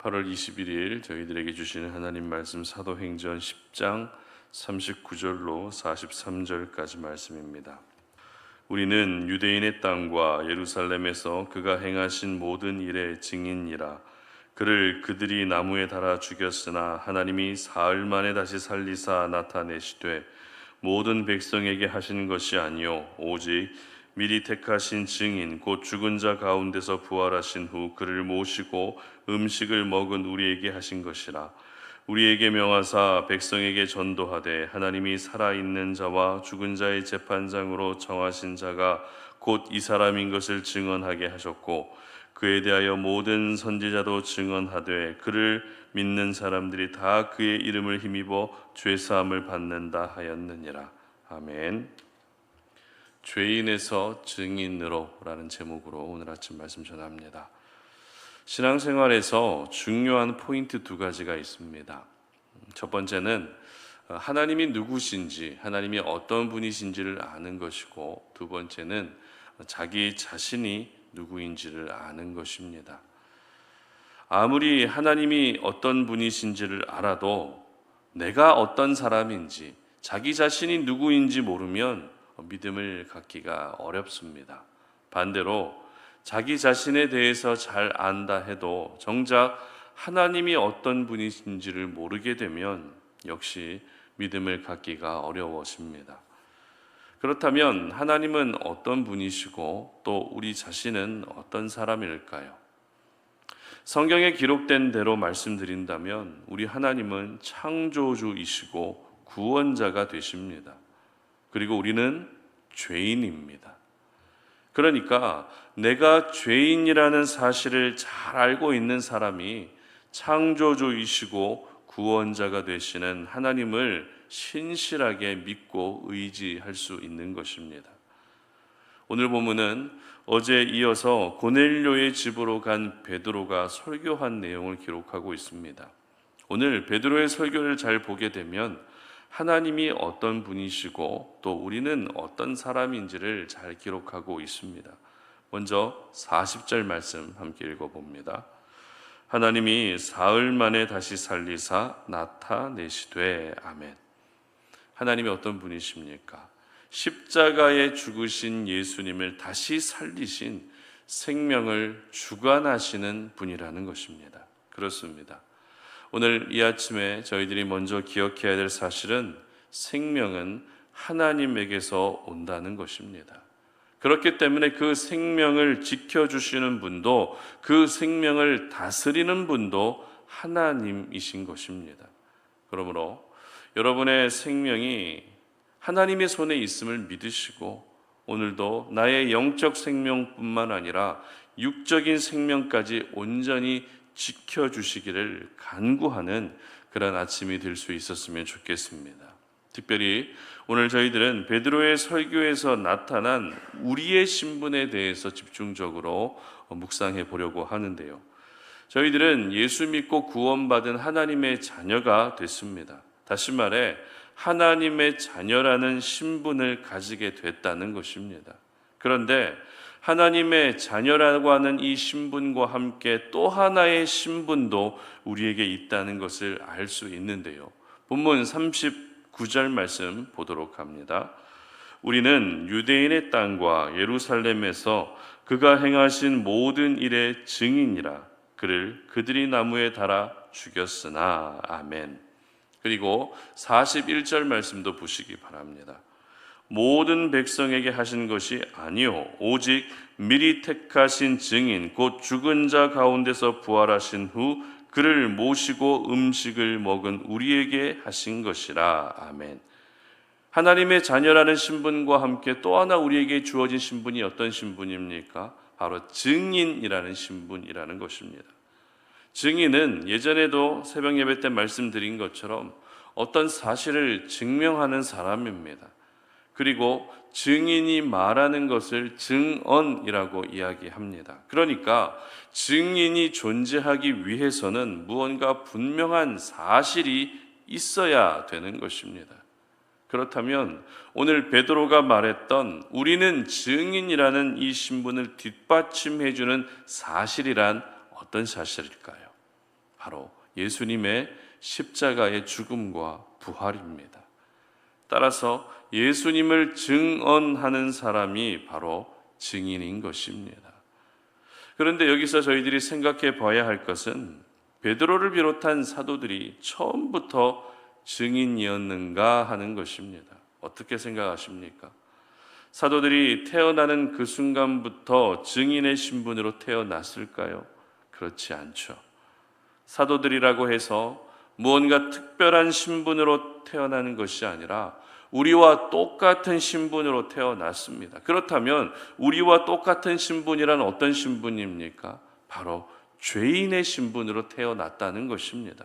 8월 21일 저희들에게 주시는 하나님 말씀 사도행전 10장 39절로 43절까지 말씀입니다. 우리는 유대인의 땅과 예루살렘에서 그가 행하신 모든 일의 증인이라. 그를 그들이 나무에 달아 죽였으나 하나님이 사흘 만에 다시 살리사 나타내시되 모든 백성에게 하신 것이 아니요 오직 미리 택하신 증인 곧 죽은 자 가운데서 부활하신 후 그를 모시고 음식을 먹은 우리에게 하신 것이라. 우리에게 명하사 백성에게 전도하되 하나님이 살아있는 자와 죽은 자의 재판장으로 정하신 자가 곧 이 사람인 것을 증언하게 하셨고 그에 대하여 모든 선지자도 증언하되 그를 믿는 사람들이 다 그의 이름을 힘입어 죄사함을 받는다 하였느니라. 아멘. 죄인에서 증인으로 라는 제목으로 오늘 아침 말씀 전합니다. 신앙생활에서 중요한 포인트 두 가지가 있습니다. 첫 번째는 하나님이 누구신지, 하나님이 어떤 분이신지를 아는 것이고, 두 번째는 자기 자신이 누구인지를 아는 것입니다. 아무리 하나님이 어떤 분이신지를 알아도 내가 어떤 사람인지, 자기 자신이 누구인지 모르면 믿음을 갖기가 어렵습니다. 반대로 자기 자신에 대해서 잘 안다 해도 정작 하나님이 어떤 분이신지를 모르게 되면 역시 믿음을 갖기가 어려워집니다. 그렇다면 하나님은 어떤 분이시고 또 우리 자신은 어떤 사람일까요? 성경에 기록된 대로 말씀드린다면 우리 하나님은 창조주이시고 구원자가 되십니다. 그리고 우리는 죄인입니다. 그러니까 내가 죄인이라는 사실을 잘 알고 있는 사람이 창조주이시고 구원자가 되시는 하나님을 신실하게 믿고 의지할 수 있는 것입니다. 오늘 본문은 어제 이어서 고넬료의 집으로 간 베드로가 설교한 내용을 기록하고 있습니다. 오늘 베드로의 설교를 잘 보게 되면 하나님이 어떤 분이시고 또 우리는 어떤 사람인지를 잘 기록하고 있습니다. 먼저 40절 말씀 함께 읽어봅니다. 하나님이 사흘 만에 다시 살리사 나타내시되. 아멘. 하나님이 어떤 분이십니까? 십자가에 죽으신 예수님을 다시 살리신 생명을 주관하시는 분이라는 것입니다. 그렇습니다. 오늘 이 아침에 저희들이 먼저 기억해야 될 사실은 생명은 하나님에게서 온다는 것입니다. 그렇기 때문에 그 생명을 지켜주시는 분도 그 생명을 다스리는 분도 하나님이신 것입니다. 그러므로 여러분의 생명이 하나님의 손에 있음을 믿으시고 오늘도 나의 영적 생명뿐만 아니라 육적인 생명까지 온전히 지켜주시기를 간구하는 그런 아침이 될 수 있었으면 좋겠습니다. 특별히 오늘 저희들은 베드로의 설교에서 나타난 우리의 신분에 대해서 집중적으로 묵상해 보려고 하는데요. 저희들은 예수 믿고 구원받은 하나님의 자녀가 됐습니다. 다시 말해 하나님의 자녀라는 신분을 가지게 됐다는 것입니다. 그런데 하나님의 자녀라고 하는 이 신분과 함께 또 하나의 신분도 우리에게 있다는 것을 알 수 있는데요. 본문 39절 말씀 보도록 합니다. 우리는 유대인의 땅과 예루살렘에서 그가 행하신 모든 일의 증인이라. 그를 그들이 나무에 달아 죽였으나. 아멘. 그리고 41절 말씀도 보시기 바랍니다. 모든 백성에게 하신 것이 아니요 오직 미리 택하신 증인 곧 죽은 자 가운데서 부활하신 후 그를 모시고 음식을 먹은 우리에게 하신 것이라. 아멘. 하나님의 자녀라는 신분과 함께 또 하나 우리에게 주어진 신분이 어떤 신분입니까? 바로 증인이라는 신분이라는 것입니다. 증인은 예전에도 새벽 예배 때 말씀드린 것처럼 어떤 사실을 증명하는 사람입니다. 그리고 증인이 말하는 것을 증언이라고 이야기합니다. 그러니까 증인이 존재하기 위해서는 무언가 분명한 사실이 있어야 되는 것입니다. 그렇다면 오늘 베드로가 말했던 우리는 증인이라는 이 신분을 뒷받침해 주는 사실이란 어떤 사실일까요? 바로 예수님의 십자가의 죽음과 부활입니다. 따라서 예수님을 증언하는 사람이 바로 증인인 것입니다. 그런데 여기서 저희들이 생각해 봐야 할 것은 베드로를 비롯한 사도들이 처음부터 증인이었는가 하는 것입니다. 어떻게 생각하십니까? 사도들이 태어나는 그 순간부터 증인의 신분으로 태어났을까요? 그렇지 않죠. 사도들이라고 해서 무언가 특별한 신분으로 태어나는 것이 아니라 우리와 똑같은 신분으로 태어났습니다. 그렇다면 우리와 똑같은 신분이란 어떤 신분입니까? 바로 죄인의 신분으로 태어났다는 것입니다.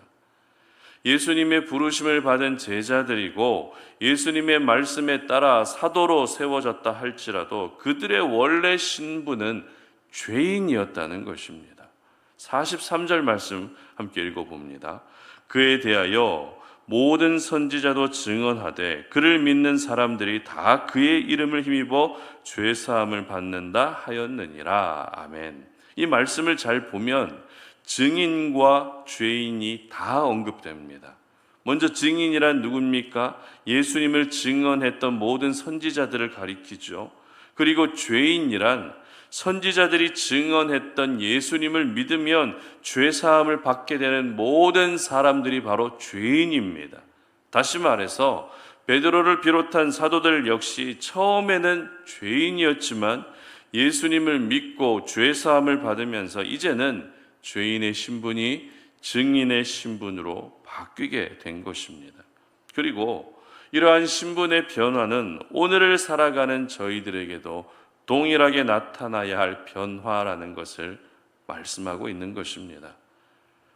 예수님의 부르심을 받은 제자들이고 예수님의 말씀에 따라 사도로 세워졌다 할지라도 그들의 원래 신분은 죄인이었다는 것입니다. 43절 말씀 함께 읽어봅니다. 그에 대하여 모든 선지자도 증언하되 그를 믿는 사람들이 다 그의 이름을 힘입어 죄사함을 받는다 하였느니라. 아멘. 이 말씀을 잘 보면 증인과 죄인이 다 언급됩니다. 먼저 증인이란 누굽니까? 예수님을 증언했던 모든 선지자들을 가리키죠. 그리고 죄인이란 선지자들이 증언했던 예수님을 믿으면 죄사함을 받게 되는 모든 사람들이 바로 죄인입니다. 다시 말해서 베드로를 비롯한 사도들 역시 처음에는 죄인이었지만 예수님을 믿고 죄사함을 받으면서 이제는 죄인의 신분이 증인의 신분으로 바뀌게 된 것입니다. 그리고 이러한 신분의 변화는 오늘을 살아가는 저희들에게도 동일하게 나타나야 할 변화라는 것을 말씀하고 있는 것입니다.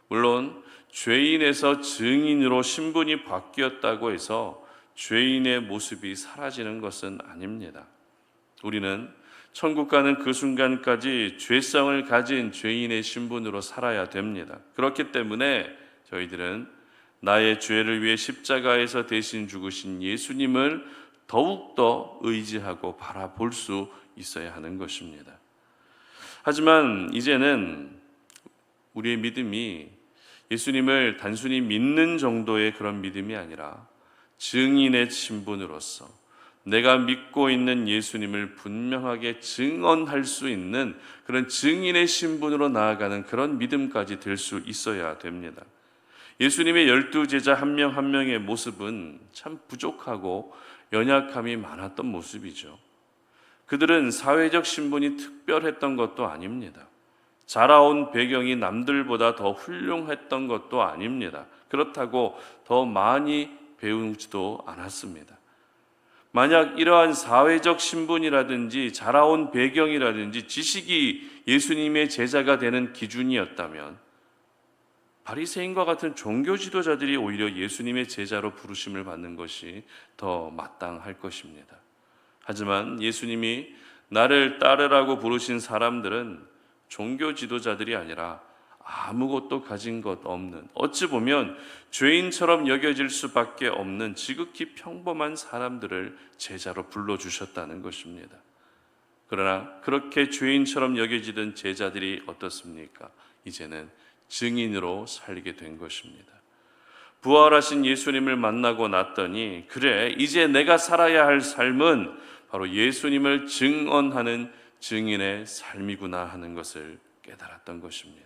물론 죄인에서 증인으로 신분이 바뀌었다고 해서 죄인의 모습이 사라지는 것은 아닙니다. 우리는 천국 가는 그 순간까지 죄성을 가진 죄인의 신분으로 살아야 됩니다. 그렇기 때문에 저희들은 나의 죄를 위해 십자가에서 대신 죽으신 예수님을 더욱더 의지하고 바라볼 수 있어야 하는 것입니다. 하지만 이제는 우리의 믿음이 예수님을 단순히 믿는 정도의 그런 믿음이 아니라 증인의 신분으로서 내가 믿고 있는 예수님을 분명하게 증언할 수 있는 그런 증인의 신분으로 나아가는 그런 믿음까지 될 수 있어야 됩니다. 예수님의 12제자 한 명 한 명의 모습은 참 부족하고 연약함이 많았던 모습이죠. 그들은 사회적 신분이 특별했던 것도 아닙니다. 자라온 배경이 남들보다 더 훌륭했던 것도 아닙니다. 그렇다고 더 많이 배우지도 않았습니다. 만약 이러한 사회적 신분이라든지 자라온 배경이라든지 지식이 예수님의 제자가 되는 기준이었다면 바리새인과 같은 종교 지도자들이 오히려 예수님의 제자로 부르심을 받는 것이 더 마땅할 것입니다. 하지만 예수님이 나를 따르라고 부르신 사람들은 종교 지도자들이 아니라 아무것도 가진 것 없는, 어찌 보면 죄인처럼 여겨질 수밖에 없는 지극히 평범한 사람들을 제자로 불러주셨다는 것입니다. 그러나 그렇게 죄인처럼 여겨지던 제자들이 어떻습니까? 이제는 증인으로 살게 된 것입니다. 부활하신 예수님을 만나고 났더니 그래, 이제 내가 살아야 할 삶은 바로 예수님을 증언하는 증인의 삶이구나 하는 것을 깨달았던 것입니다.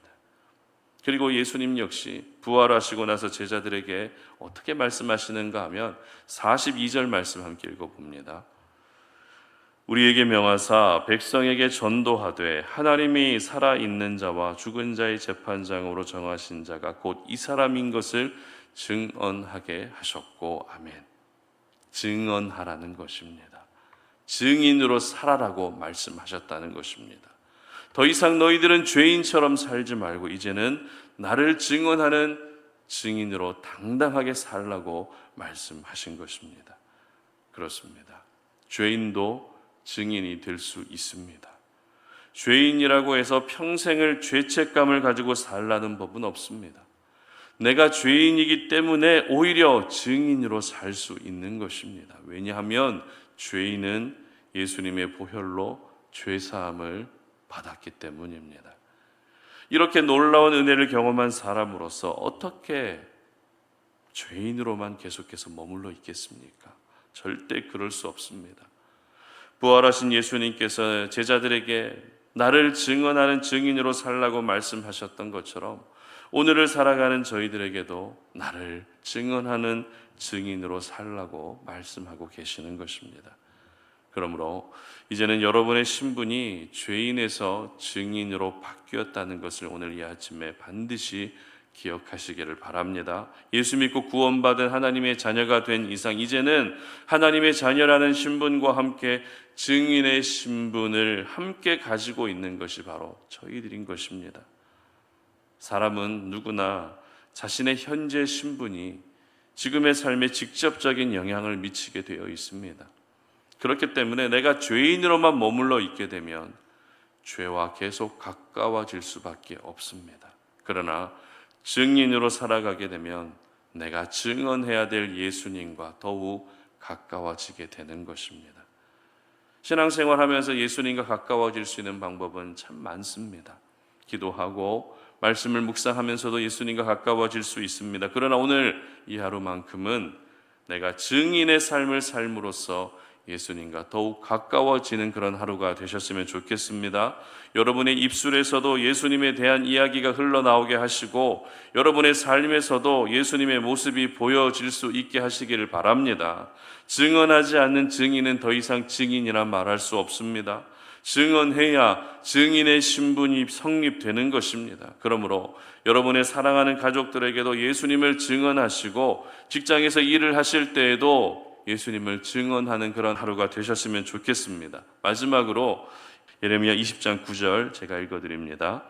그리고 예수님 역시 부활하시고 나서 제자들에게 어떻게 말씀하시는가 하면 42절 말씀 함께 읽어봅니다. 우리에게 명하사 백성에게 전도하되 하나님이 살아있는 자와 죽은 자의 재판장으로 정하신 자가 곧 이 사람인 것을 증언하게 하셨고 아멘. 증언하라는 것입니다. 증인으로 살아라고 말씀하셨다는 것입니다. 더 이상 너희들은 죄인처럼 살지 말고 이제는 나를 증언하는 증인으로 당당하게 살라고 말씀하신 것입니다. 그렇습니다. 죄인도 증인이 될 수 있습니다. 죄인이라고 해서 평생을 죄책감을 가지고 살라는 법은 없습니다. 내가 죄인이기 때문에 오히려 증인으로 살 수 있는 것입니다. 왜냐하면 죄인은 예수님의 보혈로 죄사함을 받았기 때문입니다. 이렇게 놀라운 은혜를 경험한 사람으로서 어떻게 죄인으로만 계속해서 머물러 있겠습니까? 절대 그럴 수 없습니다. 부활하신 예수님께서 제자들에게 나를 증언하는 증인으로 살라고 말씀하셨던 것처럼 오늘을 살아가는 저희들에게도 나를 증언하는 증인으로 살라고 말씀하고 계시는 것입니다. 그러므로 이제는 여러분의 신분이 죄인에서 증인으로 바뀌었다는 것을 오늘 이 아침에 반드시 기억하시기를 바랍니다. 예수 믿고 구원받은 하나님의 자녀가 된 이상 이제는 하나님의 자녀라는 신분과 함께 증인의 신분을 함께 가지고 있는 것이 바로 저희들인 것입니다. 사람은 누구나 자신의 현재 신분이 지금의 삶에 직접적인 영향을 미치게 되어 있습니다. 그렇기 때문에 내가 죄인으로만 머물러 있게 되면 죄와 계속 가까워질 수밖에 없습니다. 그러나 증인으로 살아가게 되면 내가 증언해야 될 예수님과 더욱 가까워지게 되는 것입니다. 신앙생활하면서 예수님과 가까워질 수 있는 방법은 참 많습니다. 기도하고 말씀을 묵상하면서도 예수님과 가까워질 수 있습니다. 그러나 오늘 이 하루만큼은 내가 증인의 삶을 삶으로써 예수님과 더욱 가까워지는 그런 하루가 되셨으면 좋겠습니다. 여러분의 입술에서도 예수님에 대한 이야기가 흘러나오게 하시고 여러분의 삶에서도 예수님의 모습이 보여질 수 있게 하시기를 바랍니다. 증언하지 않는 증인은 더 이상 증인이라 말할 수 없습니다. 증언해야 증인의 신분이 성립되는 것입니다. 그러므로 여러분의 사랑하는 가족들에게도 예수님을 증언하시고 직장에서 일을 하실 때에도 예수님을 증언하는 그런 하루가 되셨으면 좋겠습니다. 마지막으로 예레미야 20장 9절 제가 읽어드립니다.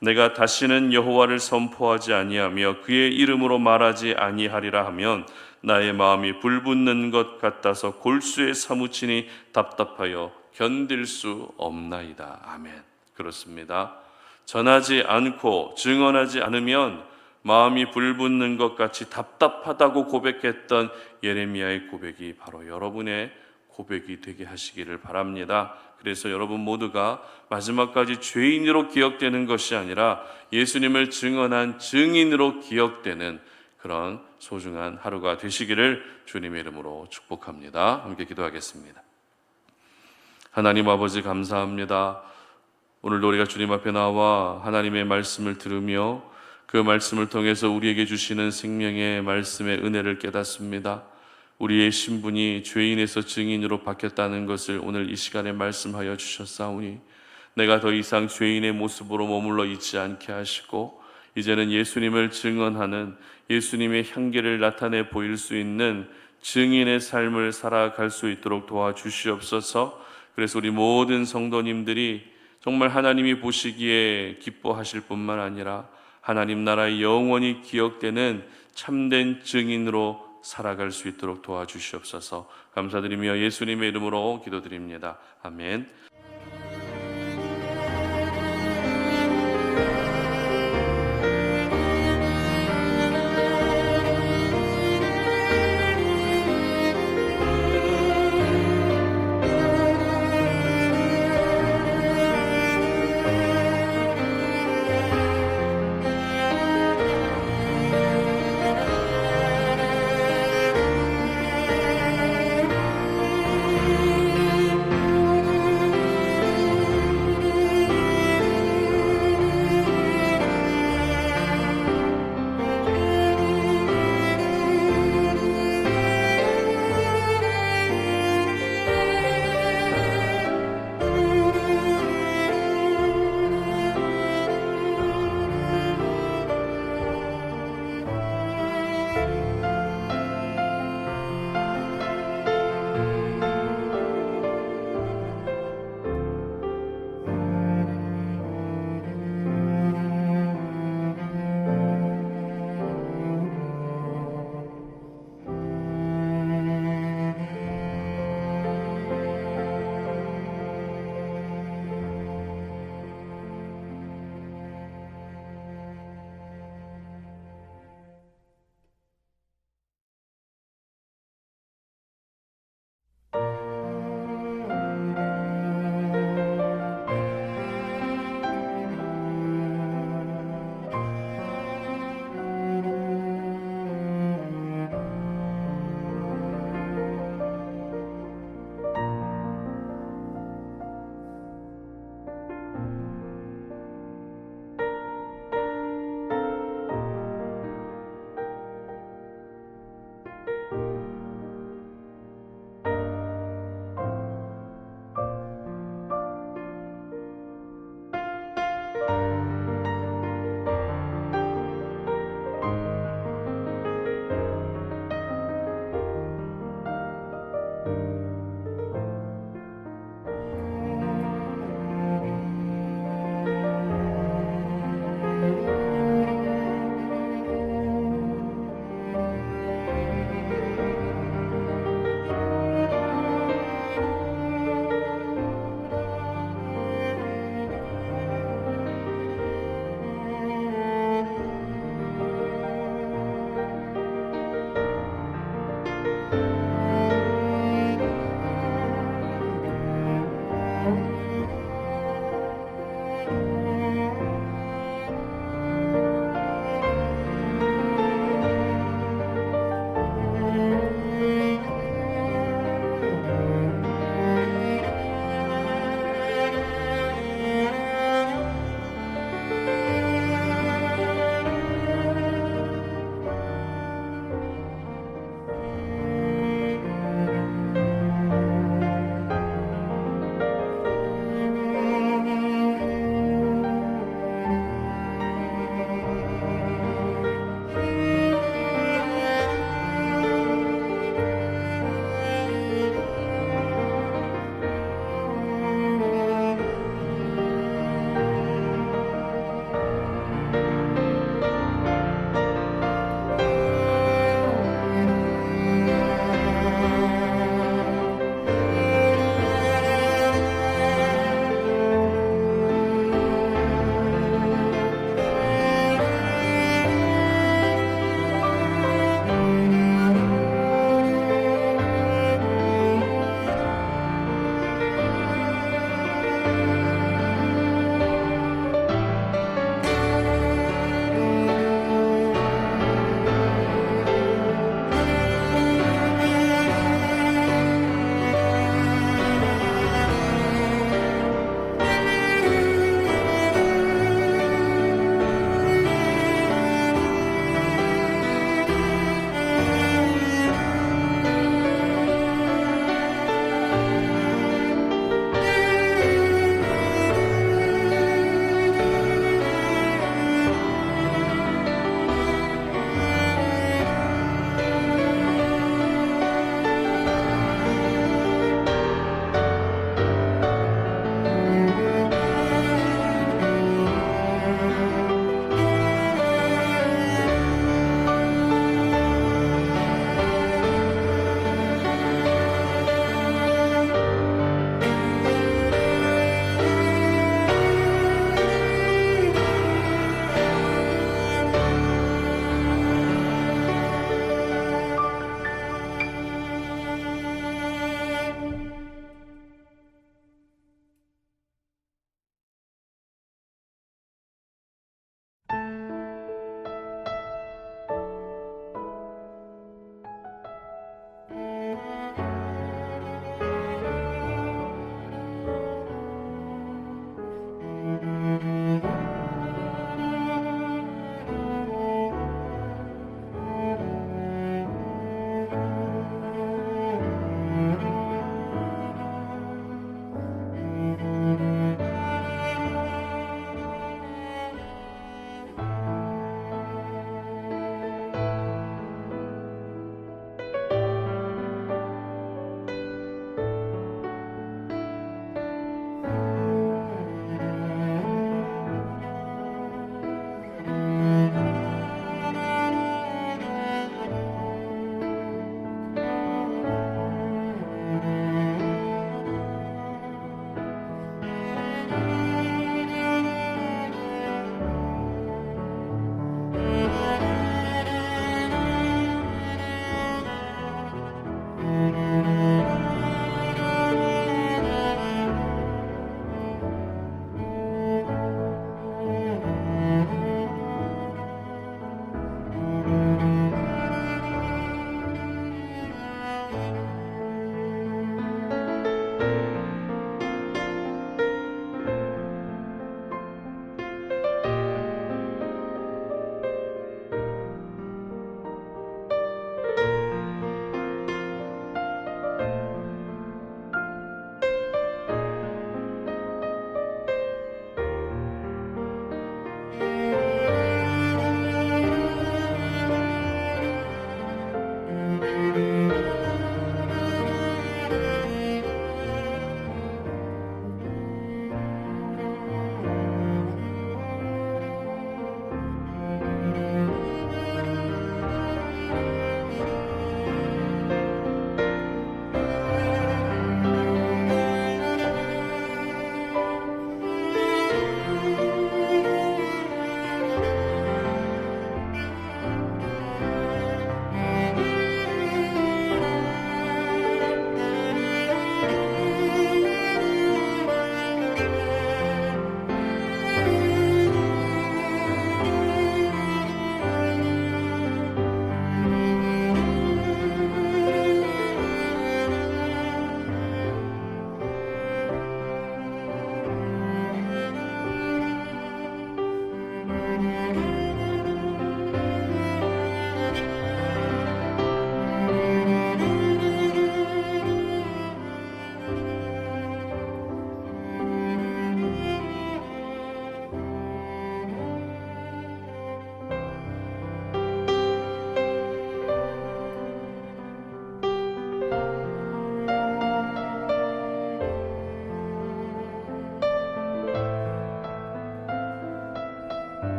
내가 다시는 여호와를 선포하지 아니하며 그의 이름으로 말하지 아니하리라 하면 나의 마음이 불붙는 것 같아서 골수에 사무치니 답답하여 견딜 수 없나이다. 아멘. 그렇습니다. 전하지 않고 증언하지 않으면 마음이 불붙는 것 같이 답답하다고 고백했던 예레미야의 고백이 바로 여러분의 고백이 되게 하시기를 바랍니다. 그래서 여러분 모두가 마지막까지 죄인으로 기억되는 것이 아니라 예수님을 증언한 증인으로 기억되는 그런 소중한 하루가 되시기를 주님의 이름으로 축복합니다. 함께 기도하겠습니다. 하나님 아버지 감사합니다. 오늘도 우리가 주님 앞에 나와 하나님의 말씀을 들으며 그 말씀을 통해서 우리에게 주시는 생명의 말씀의 은혜를 깨닫습니다. 우리의 신분이 죄인에서 증인으로 바뀌었다는 것을 오늘 이 시간에 말씀하여 주셨사오니 내가 더 이상 죄인의 모습으로 머물러 있지 않게 하시고 이제는 예수님을 증언하는 예수님의 향기를 나타내 보일 수 있는 증인의 삶을 살아갈 수 있도록 도와주시옵소서. 그래서 우리 모든 성도님들이 정말 하나님이 보시기에 기뻐하실 뿐만 아니라 하나님 나라의 영원히 기억되는 참된 증인으로 살아갈 수 있도록 도와주시옵소서. 감사드리며 예수님의 이름으로 기도드립니다. 아멘.